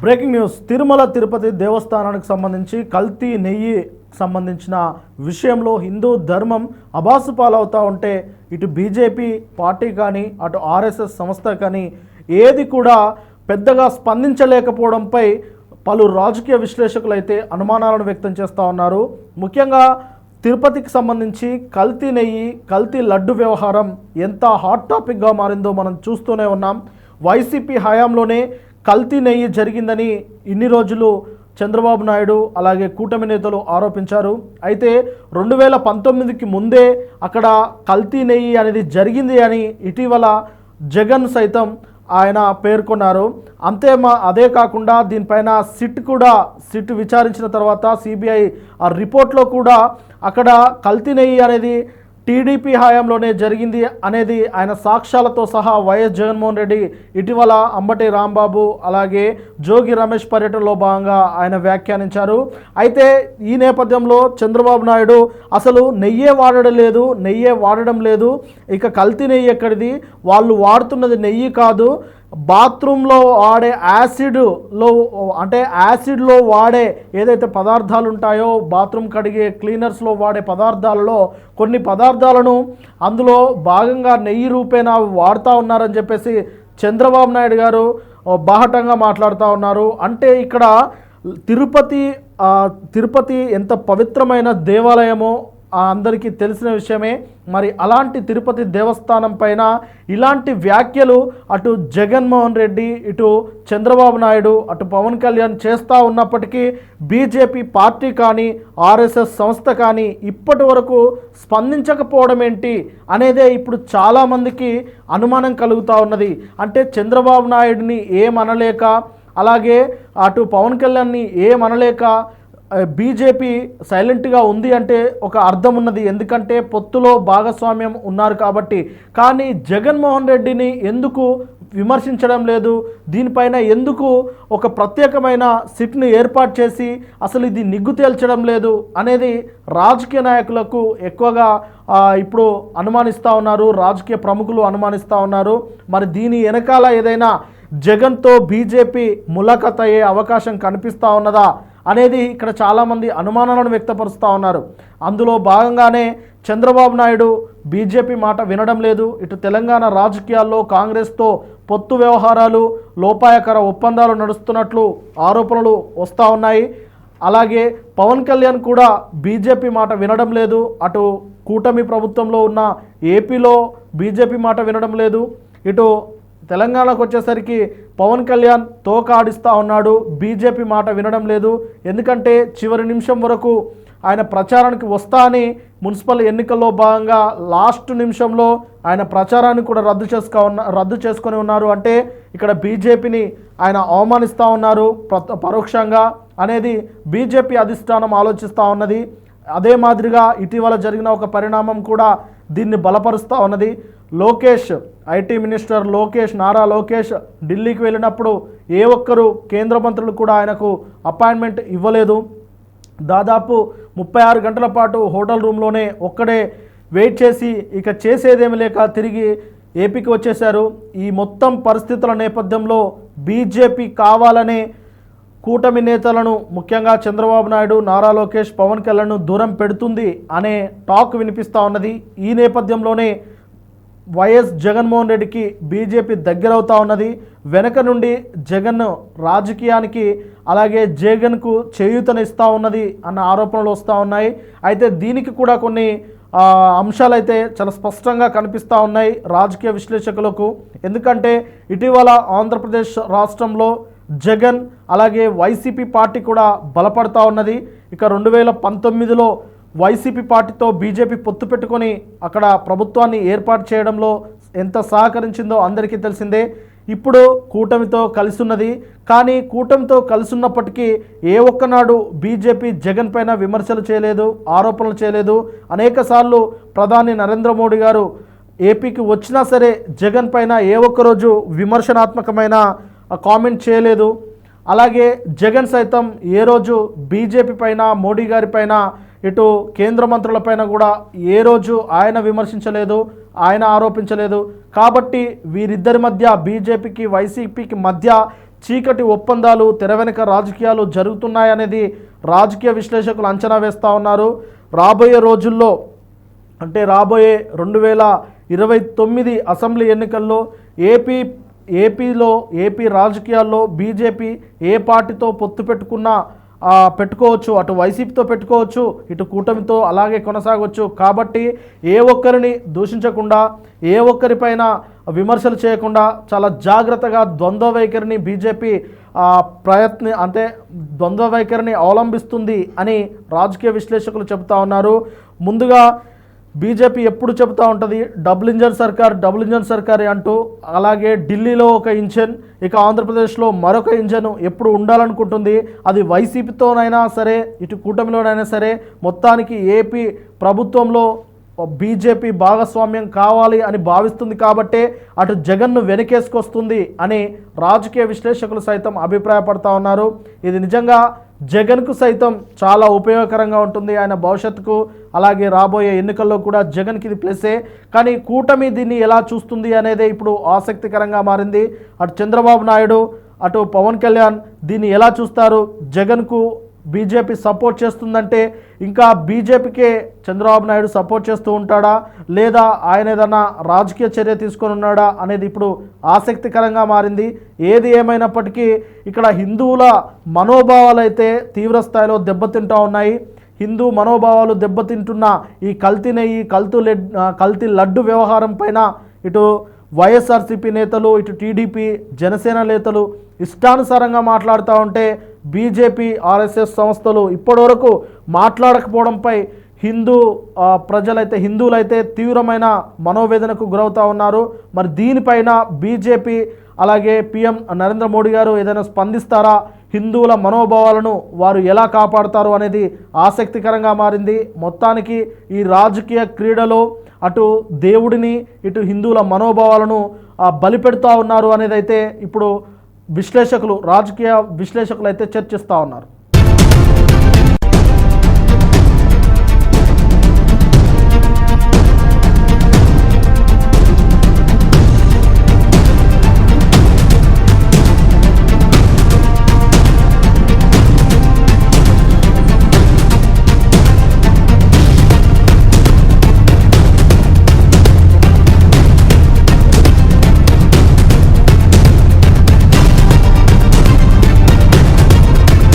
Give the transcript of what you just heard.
Breaking news. Tirumala Tirupati దేవస్థానానికి సంబంధించి కల్తీ నెయ్యి సంబంధించిన విషయంలో హిందూ ధర్మం అబాసు పాలవుతూ ఉంటే ఇటు బీజేపీ పార్టీ కానీ అటు ఆర్ఎస్ఎస్ సంస్థ కానీ ఏది కూడా పెద్దగా స్పందించలేకపోవడంపై పలు రాజకీయ విశ్లేషకులు అయితే అనుమానాలను వ్యక్తం చేస్తూ ఉన్నారు. ముఖ్యంగా తిరుపతికి సంబంధించి కల్తీ నెయ్యి, కల్తీ లడ్డు వ్యవహారం ఎంత హాట్ టాపిక్గా మారిందో మనం చూస్తూనే ఉన్నాం. వైసీపీ హయాంలోనే కల్తీ నెయ్యి జరిగిందని ఇన్ని రోజులు చంద్రబాబు నాయుడు అలాగే కూటమి నేతలు ఆరోపించారు. అయితే 2019కి ముందే అక్కడ కల్తీ నెయ్యి అనేది జరిగింది అని ఇటీవల జగన్ సైతం ఆయన పేర్కొన్నారు. అదే కాకుండా దీనిపైన సిట్ విచారించిన తర్వాత సిబిఐ ఆ రిపోర్ట్లో కూడా అక్కడ కల్తీ నెయ్యి అనేది టీడీపీ హయాంలోనే జరిగింది అనేది ఆయన సాక్ష్యాలతో సహా వైఎస్ జగన్మోహన్ రెడ్డి ఇటీవల అంబటి రాంబాబు అలాగే జోగి రమేష్ పర్యటనలో భాగంగా ఆయన వ్యాఖ్యానించారు. అయితే ఈ నేపథ్యంలో చంద్రబాబు నాయుడు అసలు నెయ్యే వాడడం లేదు, ఇక కల్తీ నెయ్యి ఎక్కడిది, వాళ్ళు వాడుతున్నది నెయ్యి కాదు, బాత్రూంలో వాడే యాసిడ్లో వాడే ఏదైతే పదార్థాలు ఉంటాయో బాత్రూమ్ కడిగే క్లీనర్స్లో వాడే పదార్థాలలో కొన్ని పదార్థాలను అందులో భాగంగా నెయ్యి రూపేణా వాడుతూ ఉన్నారని చెప్పేసి చంద్రబాబు నాయుడు గారు బాహటంగా మాట్లాడుతూ ఉన్నారు. అంటే ఇక్కడ తిరుపతి ఎంత పవిత్రమైన దేవాలయమో అందరికీ తెలిసిన విషయమే. మరి అలాంటి తిరుపతి దేవస్థానం పైన ఇలాంటి వ్యాఖ్యలు అటు జగన్మోహన్ రెడ్డి, ఇటు చంద్రబాబు నాయుడు, అటు పవన్ కళ్యాణ్ చేస్తూ ఉన్నప్పటికీ బీజేపీ పార్టీ కానీ ఆర్ఎస్ఎస్ సంస్థ కానీ ఇప్పటి వరకు స్పందించకపోవడం ఏంటి అనేదే ఇప్పుడు చాలామందికి అనుమానం కలుగుతూ ఉన్నది. అంటే చంద్రబాబు నాయుడిని ఏమనలేక అలాగే అటు పవన్ కళ్యాణ్ని ఏమనలేక బీజేపీ సైలెంట్గా ఉంది అంటే ఒక అర్థం ఉన్నది. ఎందుకంటే పొత్తులో భాగస్వామ్యం ఉన్నారు కాబట్టి. కానీ జగన్మోహన్ రెడ్డిని ఎందుకు విమర్శించడం లేదు, దీనిపైన ఎందుకు ఒక ప్రత్యేకమైన సిట్ను ఏర్పాటు చేసి అసలు ఇది నిగ్గు తేల్చడం లేదు అనేది రాజకీయ నాయకులకు ఎక్కువగా ఇప్పుడు అనుమానిస్తూ ఉన్నారు, రాజకీయ ప్రముఖులు అనుమానిస్తూ ఉన్నారు. మరి దీని వెనకాల ఏదైనా జగన్తో బీజేపీ ములాఖత్ అయ్యే అవకాశం కనిపిస్తూ ఉన్నదా అనేది ఇక్కడ చాలామంది అనుమానాలను వ్యక్తపరుస్తూ ఉన్నారు. అందులో భాగంగానే చంద్రబాబు నాయుడు బీజేపీ మాట వినడం లేదు, ఇటు తెలంగాణ రాజకీయాల్లో కాంగ్రెస్తో పొత్తు వ్యవహారాలు, లోపాయకర ఒప్పందాలు నడుస్తున్నట్లు ఆరోపణలు వస్తూ ఉన్నాయి. అలాగే పవన్ కళ్యాణ్ కూడా బీజేపీ మాట వినడం లేదు, అటు కూటమి ప్రభుత్వంలో ఉన్న ఏపీలో బీజేపీ మాట వినడం లేదు, ఇటు తెలంగాణకు వచ్చేసరికి పవన్ కళ్యాణ్ తోకాడిస్తూ ఉన్నాడు, బీజేపీ మాట వినడం లేదు. ఎందుకంటే చివరి నిమిషం వరకు ఆయన ప్రచారానికి వస్తా అని మున్సిపల్ ఎన్నికల్లో భాగంగా లాస్ట్ నిమిషంలో ఆయన ప్రచారాన్ని కూడా రద్దు చేసుకొని ఉన్నారు. అంటే ఇక్కడ బీజేపీని ఆయన అవమానిస్తూ ఉన్నారు పరోక్షంగా అనేది బీజేపీ అధిష్టానం ఆలోచిస్తూ ఉన్నది. అదే మాదిరిగా ఇటీవల జరిగిన ఒక పరిణామం కూడా దీన్ని బలపరుస్తూ ఉన్నది. ఐటీ మినిస్టర్ నారా లోకేష్ ఢిల్లీకి వెళ్ళినప్పుడు ఏ ఒక్కరు కేంద్ర మంత్రులు కూడా ఆయనకు అపాయింట్మెంట్ ఇవ్వలేదు. దాదాపు 36 గంటల పాటు హోటల్ రూమ్లోనే ఒక్కడే వెయిట్ చేసి ఇక చేసేదేమి లేక తిరిగి ఏపీకి వచ్చేశారు. ఈ మొత్తం పరిస్థితుల నేపథ్యంలో బీజేపీ కావాలనే కూటమి నేతలను ముఖ్యంగా చంద్రబాబు నాయుడు, నారా లోకేష్, పవన్ కళ్యాణ్ను దూరం పెడుతుంది అనే టాక్ వినిపిస్తూ ఉన్నది. ఈ నేపథ్యంలోనే వైఎస్ జగన్మోహన్ రెడ్డికి బీజేపీ దగ్గరవుతూ ఉన్నది. వెనక నుండి జగన్ రాజకీయానికి అలాగే జగన్కు చేయూతనిస్తూ ఉన్నది అన్న ఆరోపణలు వస్తూ ఉన్నాయి. అయితే దీనికి కూడా కొన్ని అంశాలు అయితే చాలా స్పష్టంగా కనిపిస్తూ ఉన్నాయి రాజకీయ విశ్లేషకులకు. ఎందుకంటే ఇటీవల ఆంధ్రప్రదేశ్ రాష్ట్రంలో జగన్ అలాగే వైసీపీ పార్టీ కూడా బలపడతా ఉన్నది. ఇక 2019లో వైసీపీ పార్టీతో బీజేపీ పొత్తు పెట్టుకొని అక్కడ ప్రభుత్వాన్ని ఏర్పాటు చేయడంలో ఎంత సహకరించిందో అందరికీ తెలిసిందే. ఇప్పుడు కూటమితో కలిసి ఉన్నది. కానీ కూటమితో కలిసి ఉన్నప్పటికీ ఏ ఒక్కనాడు బీజేపీ జగన్ పైన విమర్శలు చేయలేదు, ఆరోపణలు చేయలేదు. అనేకసార్లు ప్రధాని నరేంద్ర మోడీ గారు ఏపీకి వచ్చినా సరే జగన్ పైన ఏ ఒక్కరోజు విమర్శనాత్మకమైన కామెంట్ చేయలేదు. అలాగే జగన్ సైతం ఏ రోజు బీజేపీ పైన, మోడీ గారి పైన, ఇటు కేంద్ర మంత్రులపైన కూడా ఏ రోజు ఆయన విమర్శించలేదు, ఆయన ఆరోపించలేదు. కాబట్టి వీరిద్దరి మధ్య, బీజేపీకి వైసీపీకి మధ్య చీకటి ఒప్పందాలు, తెర వెనుక రాజకీయాలు జరుగుతున్నాయనేది రాజకీయ విశ్లేషకులు అంచనా వేస్తూ ఉన్నారు. రాబోయే రోజుల్లో అంటే రాబోయే 2029 అసెంబ్లీ ఎన్నికల్లో ఏపీ రాజకీయాల్లో బీజేపీ ఏ పార్టీతో పొత్తు పెట్టుకోవచ్చు, అటు వైసీపీతో పెట్టుకోవచ్చు, ఇటు కూటమితో అలాగే కొనసాగవచ్చు. కాబట్టి ఏ ఒక్కరిని దూషించకుండా, ఏ ఒక్కరిపైన విమర్శలు చేయకుండా చాలా జాగ్రత్తగా ద్వంద్వ వైఖరిని బీజేపీ ద్వంద్వ వైఖరిని అవలంబిస్తుంది అని రాజకీయ విశ్లేషకులు చెబుతూ ఉన్నారు. ముందుగా బీజేపీ ఎప్పుడు చెబుతూ ఉంటుంది డబుల్ ఇంజన్ సర్కార్ అంటూ. అలాగే ఢిల్లీలో ఒక ఇంజన్, ఇక ఆంధ్రప్రదేశ్లో మరొక ఇంజన్ ఎప్పుడు ఉండాలనుకుంటుంది. అది వైసీపీతోనైనా సరే, ఇటు కూటమిలోనైనా సరే, మొత్తానికి ఏపీ ప్రభుత్వంలో బీజేపీ భాగస్వామ్యం కావాలి అని భావిస్తుంది. కాబట్టే అటు జగన్ను వెనకేసుకొస్తుంది అని రాజకీయ విశ్లేషకులు సైతం అభిప్రాయపడతా ఉన్నారు. ఇది నిజంగా జగన్కు సైతం చాలా ఉపయోగకరంగా ఉంటుంది, ఆయన భవిష్యత్తుకు. అలాగే రాబోయే ఎన్నికల్లో కూడా జగన్కి ఇది ప్లస్సే. కానీ కూటమి దీన్ని ఎలా చూస్తుంది అనేదే ఇప్పుడు ఆసక్తికరంగా మారింది. అటు చంద్రబాబు నాయుడు, అటు పవన్ కళ్యాణ్ దీన్ని ఎలా చూస్తారు? జగన్కు బీజేపీ సపోర్ట్ చేస్తుందంటే ఇంకా బీజేపీకే చంద్రబాబు నాయుడు సపోర్ట్ చేస్తూ ఉంటాడా, లేదా ఆయన ఏదన్నా రాజకీయ చర్య తీసుకొని ఉన్నాడా అనేది ఇప్పుడు ఆసక్తికరంగా మారింది. ఏది ఏమైనప్పటికీ ఇక్కడ హిందువుల మనోభావాలు అయితే తీవ్ర స్థాయిలో దెబ్బతింటూ ఉన్నాయి. హిందూ మనోభావాలు దెబ్బతింటున్న ఈ కల్తీ నెయ్యి, కల్తీ లడ్డు వ్యవహారం పైన ఇటు వైఎస్ఆర్సీపీ నేతలు, ఇటు టీడీపీ, జనసేన నేతలు ఇష్టానుసారంగా మాట్లాడుతూ ఉంటే బీజేపీ, ఆర్ఎస్ఎస్ సంస్థలు ఇప్పటివరకు మాట్లాడకపోవడంపై హిందువులైతే తీవ్రమైన మనోవేదనకు గురవుతూ ఉన్నారు. మరి దీనిపైన బీజేపీ అలాగే పీఎం నరేంద్ర మోడీ గారు ఏదైనా స్పందిస్తారా? హిందువుల మనోభావాలను వారు ఎలా కాపాడుతారు అనేది ఆసక్తికరంగా మారింది. మొత్తానికి ఈ రాజకీయ క్రీడలో అటు దేవుడిని, ఇటు హిందువుల మనోభావాలను బలిపెడుతూ ఉన్నారు అనేది అయితే ఇప్పుడు రాజకీయ విశ్లేషకులు అయితే చర్చిస్తూ ఉన్నారు.